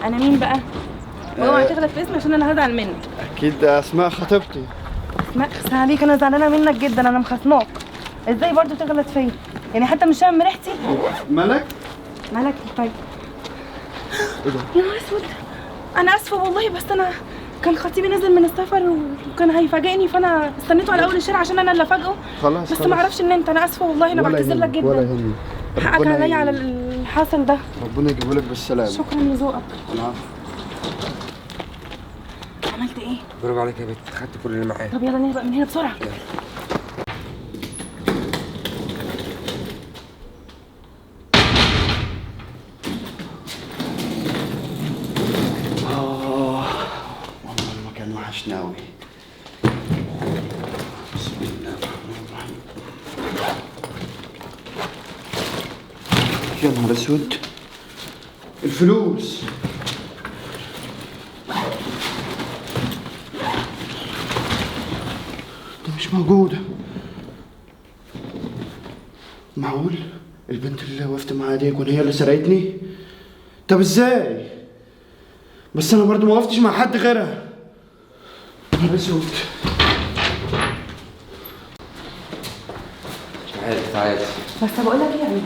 انا مين بقى؟ اوعى تغلط في اسمي عشان انا هزعل منك. اكيد اسماء خطيبتي. اسماء اخس عليك، انا زعلانه منك جدا، انا مخصماك. ازاي برضو تغلط فيا؟ يعني حتى مش شامم ريحتي؟ مالك؟ مالك طيب؟ يا نهار اسود، انا اسفه والله، بس انا كان خطيبي نزل من السفر وكان هيفاجئني، فانا استنيته على اول الشارع عشان انا اللي افاجئه. خلاص بس ما اعرفش ان انت. انا اسفه والله، انا بعتذر لك جدا. ولا يهمك. حقك عليا على الحصل ده. ربنا يجيبه لك بالسلامه. شكرا لذوقك. العفو. عملت ايه؟ برافو عليك يا بنت، خدت كل اللي معايا. طب يلا نهبط من هنا بسرعه. والله المكان وحشنا قوي. بسم الله الرحمن الرحيم. يا نهار اسود، الفلوس ده مش موجودة. معقول البنت اللي وقفت معاها دي يكون هي اللي سرقتني؟ طب ازاي؟ بس انا برضو ما وقفتش مع حد غيرها. يا نهار اسود. تعالى بس بقول لك ايه يا عمي؟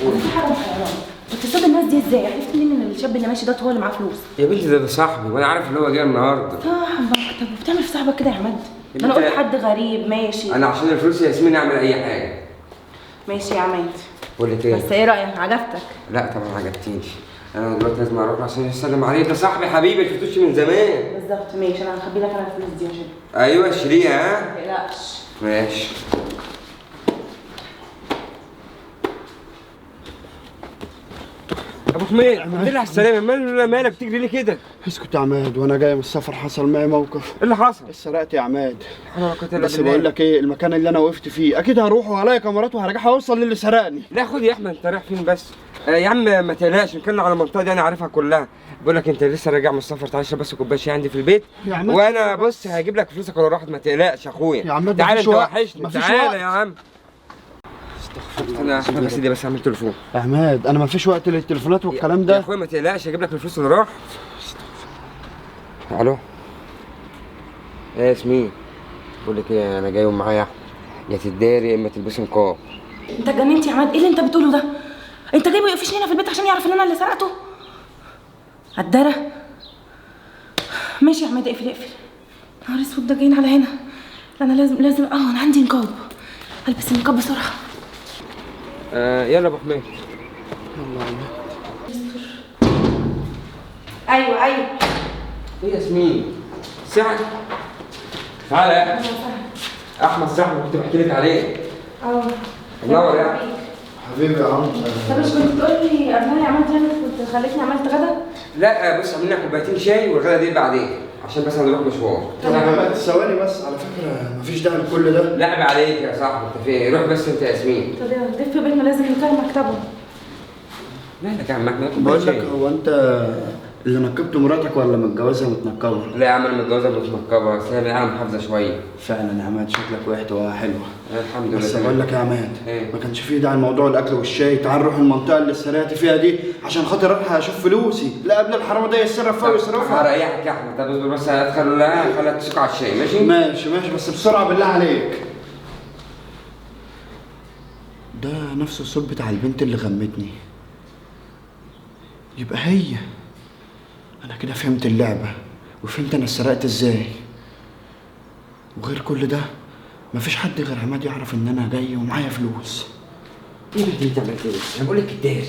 انا في حاجه محيراني. انت تصدق الناس دي ازاي؟ عرفت منين ان الشاب اللي ماشي ده هو اللي معاه فلوس؟ يا بنتي، ده صاحبي وانا عارف ان هو جاي النهارده. صاحبك؟ طب بتعمل في صاحبك كده يا عماد؟ ده انا قلت حد غريب ماشي. انا عشان الفلوس يا ياسمين اعمل اي حاجه. ماشي يا عماد. بقول لك ايه؟ بس ايه رايك؟ عجبتك؟ لا طبعا عجبتنيش. انا دلوقتي لازم اروح عشان اسلم عليه، ده صاحبي حبيبي اللي شفتوش من زمان. بالظبط. ماشي، انا هخبي لك انا الفلوس دي عشان ايوه اشتريها. ما تقلقش. ماشي. ابو حميد، الحمد لله على السلامه. مالك بتجري ليه كده؟ اسكت يا عماد، وانا جاي من السفر حصل معي موقف. ايه اللي حصل؟ اتسرقت يا عماد. انا كنت بس بقول لك ايه، المكان اللي انا وقفت فيه اكيد هروح وهلاقي كاميرات وهرجع اوصل للي سرقني. لا خد يا احمد، انت رايح فين بس؟ يا عم ما تقلقش، نتكلم على المنطقه دي انا عارفها كلها. بقول لك انت لسه راجع من السفر، تعالى اشرب بس كوبايه شاي عندي في البيت. يا عم وانا بص هجيب لك فلوسك ولا راحت، ما تقلقش يا اخويا. يا عم تعالى انت وحشني، مفيش تعالى وقت. يا عم. انا احمد بس دي بس اعمل تليفون. يا عماد انا مفيش وقت للتليفونات والكلام يا ده. اخويا ما تقلقش، هجيب لك الفلوس اللي راح. الو يا ياسمين، بقول لك ايه، انا جاي ومعايا يا تداري يا اما تلبسي نقاب. انت اتجننت يا عماد؟ ايه اللي انت بتقوله ده؟ انت جايبه يقفشني هنا في البيت عشان يعرف ان انا اللي سرقته؟ قدره. ماشي يا عماد، اقفل. نهار اسود، ده جايين على هنا. انا لازم انا عندي نقاب. البس النقاب بسرعه. يلا يا ابو حميد. يلا يا عماد. ايوه ايه ياسمين؟ سعد تعالى يا احمد. احمد صاحبي كنت بحكي لك عليه. منور يا احمد. حبيبي يا عم. طب مش كنت تقول لي قبلها يا عماد يعني كنت خليتني عملت غدا؟ لا بص، عملنا كوبايتين شاي والغدا دي بعدين عشان بس هنروح مشوار. طب يا عماد ثواني بس، على فكره مفيش داعي لكل ده. لعب عليك يا صاحبي، انت في ايه؟ روح بس انت يا ياسمين. طب يلا ضيف في بيتنا لازم نكلم مكتبه. مالك يا عم احمد؟ بقول لك، هو انت اللي نكبت مراتك ولا متجوزها متنكبه؟ لا يا عم انا متجوزه متنكبه، بس هي بقى محافظه شويه. فعلا يا عماد شكلك وحده وحلوه. الحمد لله. بس بقول لك يا عماد، ايه؟ ما كانش فيه داعي لموضوع الاكل والشاي. تعال نروح المنطقه اللي سرقت فيها دي عشان خاطر الحق اشوف فلوسي، لا قبل الحرامي ده يتصرف فيها ويصرفها. هريحك يا احمد. طب اصبر بس، هدخل لها خليها تسوق على الشاي. ماشي ماشي بس بسرعه بالله عليك. ده نفس الصوت بتاع البنت اللي غمتني. يبقى هي. انا كده فهمت اللعبه وفهمت انا اتسرقت ازاي. وغير كل ده مفيش حد غير عماد يعرف ان انا جاي ومعايا فلوس. ايه اللي انت عملت ايه؟ انا بقول لك الداري.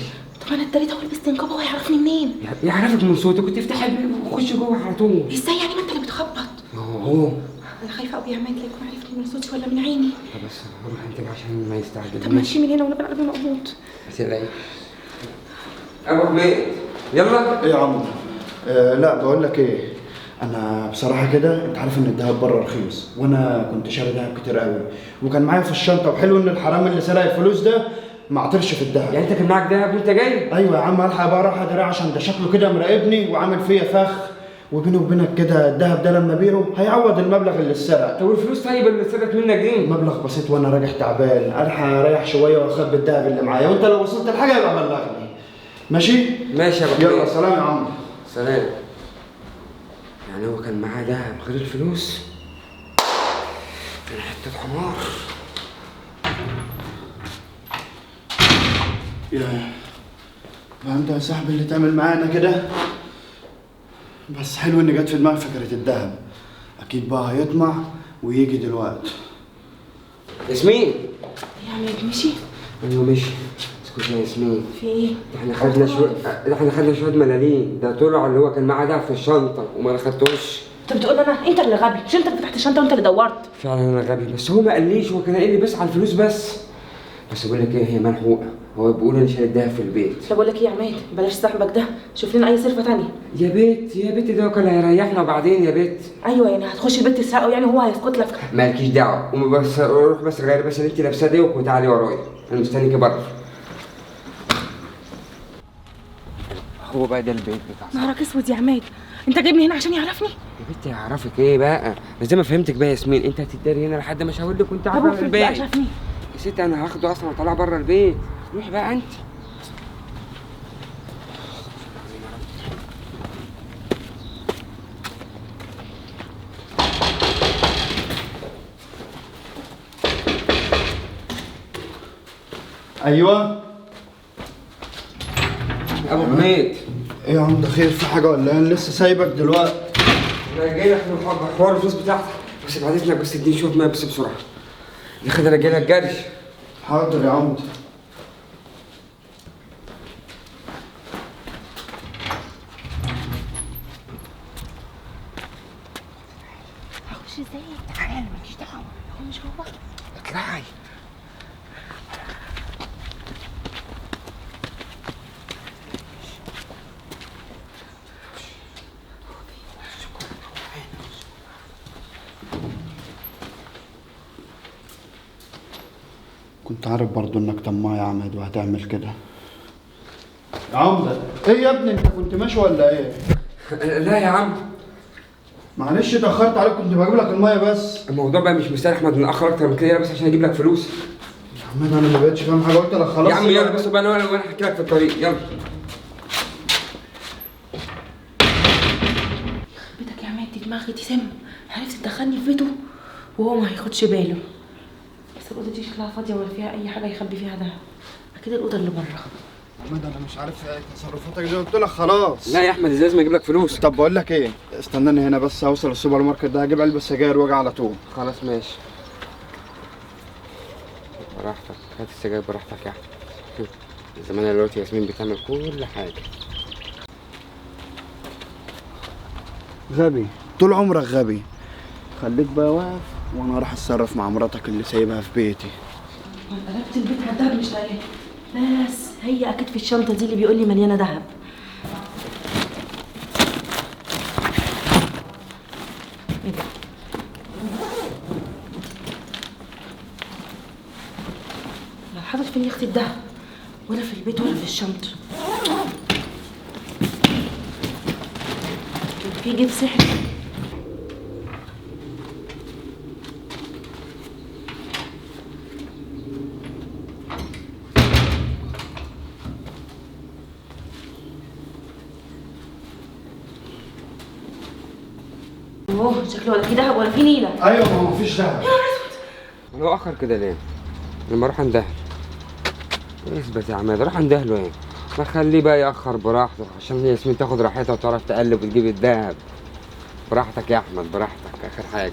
طب انا اتدريت ولبست نقاب، هو هيعرفني منين؟ يعرفك من صوتك، كنت افتح الباب وخش جوه على طول. ازاي يعني؟ ما انت اللي بتخبط. هو انا خايفه قوي يا عماد لا يكون عرفني من صوتي ولا من عيني. طب بس روح انت عشان ما يستعجل. طب ماشي من هنا وانا قلبي مقبوض. ما تقلقيش. ابو حميد يلا. ايه يا عمرو؟ لا بقول لك ايه، انا بصراحه كده انت عارف ان الدهب بره رخيص، وانا كنت شاري دهب كتير قوي وكان معايا في الشنطه، وحلو ان الحرامي اللي سرق الفلوس ده ما عطرش في الدهب. يعني انت كان معاك دهب وانت جاي؟ ايوه يا عم، الحق بقى راح ادري عشان ده شكله كده مراقبني وعامل فيا فخ. وبيني وبينك كده الدهب ده لما ابيعه هيعوض المبلغ اللي اتسرق. طب والفلوس طيب اللي اتسرقت منك دي؟ مبلغ بسيط وانا راجع تعبان، الحق اريح شويه واخبي الدهب اللي معايا، وانت لو وصلت الحاجه يبقى بلغني. ماشي؟ ماشي يا ابو حميد. يلا سلام يا عم. سلام. يعني هو كان معاه دهب غير الفلوس؟ كان حتة حمار. يا ما انت يا صاحبي اللي تعمل معانا كده. بس حلو ان جت في دماغك فكرة الذهب. اكيد بقى هيطمع ويجي دلوقتي. ياسمين. يا عماد مشي؟ ايوه مشي. اسكت يا ياسمين. في ايه؟ احنا خدنا شوية ملالين، ده طلع اللي هو كان معاه دهب في الشنطة وما خدتوش. انت بتقول انا؟ انت اللي غبي، مش انت اللي فتحت الشنطه وانت اللي دورت؟ فعلا انا غبي، بس هو ما قاليش، هو كان قايل لي بس على الفلوس بس بقول لك ايه، هي ملحوقة. هو بيقول انا شايل الدهب في البيت. طب بقول لك ايه يا عماد، بلاش صاحبك ده، شوف لنا اي صرفه تانية. يا بيت ده كان هيريحنا بعدين يا بيت. ايوه يعني هتخش البيت تسرقه يعني هو هيسكت لك؟ مالكيش دعوة، قومي بس روح بس غير بس اللي انت لابساه دي وتعالي ورايا، انا مستنيكي بره. هو بقى ده البيت بتاع نهارك اسود يا عماد، انت جايبني هنا عشان يعرفني؟ يا بنتي هعرفك ايه بقى؟ انا زي ما فهمتك بقى يا ياسمين، انت هتداري هنا لحد ما اشاور لك وانت طب عارفه افرض البيت. بقى شافني؟ يا ستي انا هاخده اصلا وطلع بره البيت، روحي بقى انت. ايوه ابو حميد. ايه يا عم ده خير، في حاجة ولا انا لسه سايبك دلوقتي؟ انا جاي لك من حوار الفلوس بتاعتك، بس بعد اذنك بس اديني شويه ميه بس بسرعه. يا اخي ده انا جاي لك جري. حاضر يا عمد. هخش ازاي؟ تعالى ماليش دعوه، هو مش هو. اطلعي. كنت عارف برضو انك طماع يا عماد وهتعمل كده. يا عمدة ايه يا ابني، انت كنت ماشي ولا ايه؟ لا يا عم معلش اتأخرت عليك، كنت بجيب لك المية بس. الموضوع بقى مش مستاهل احمد نأخر اكتر من كده، بس عشان اجيب لك فلوس. يا عماد انا ما بقتش فاهم حاجة، قلت لك خلاص يا عم يلا بس بقى انا احكي لك في الطريق، يلا. بيتك يا عماد دي دماغي دي سم، عرفت تدخلني في بيته وهو ما هياخدش باله. بس الأوضة دي شكلها فاضية ولا فيها أي حاجة يخبي فيها ده، أكيد الأوضة اللي بره. عماد انا مش عارف ايه تصرفاتك دي، قلت لك خلاص. لا يا احمد لازم اجيب لك فلوس. طب بقول لك ايه، استناني هنا بس اوصل السوبر ماركت ده، هجيب علبة سجاير واجي على طول. خلاص ماشي براحتك، هات السجاير براحتك يا احمد. زمان دلوقتي ياسمين بتعمل كل حاجه. غبي طول عمرك غبي، خليك بقى واقف وانا راح اتصرف مع مراتك اللي سايبها في بيتي. أنا قلبت البيت على الدهب مش لاقيه، بس هي أكيد في الشنطة دي اللي بيقول لي مليانة دهب. إيه ده؟ لا حاطط فين يا أختي الدهب؟ ولا في البيت ولا في الشنطة. كان في جيب سحري. اوه شكله ولا في دهب ولا في نيله. ايوه ما هو مفيش دهب. هو اخر كده ليه؟ لما اروح اندهله. اثبت يا عماد، اروح اندهله ايه؟ ما خليه بقى ياخر براحته عشان ياسمين تاخد راحتها وتعرف تقلب وتجيب الدهب. براحتك يا احمد براحتك، اخر حاجه.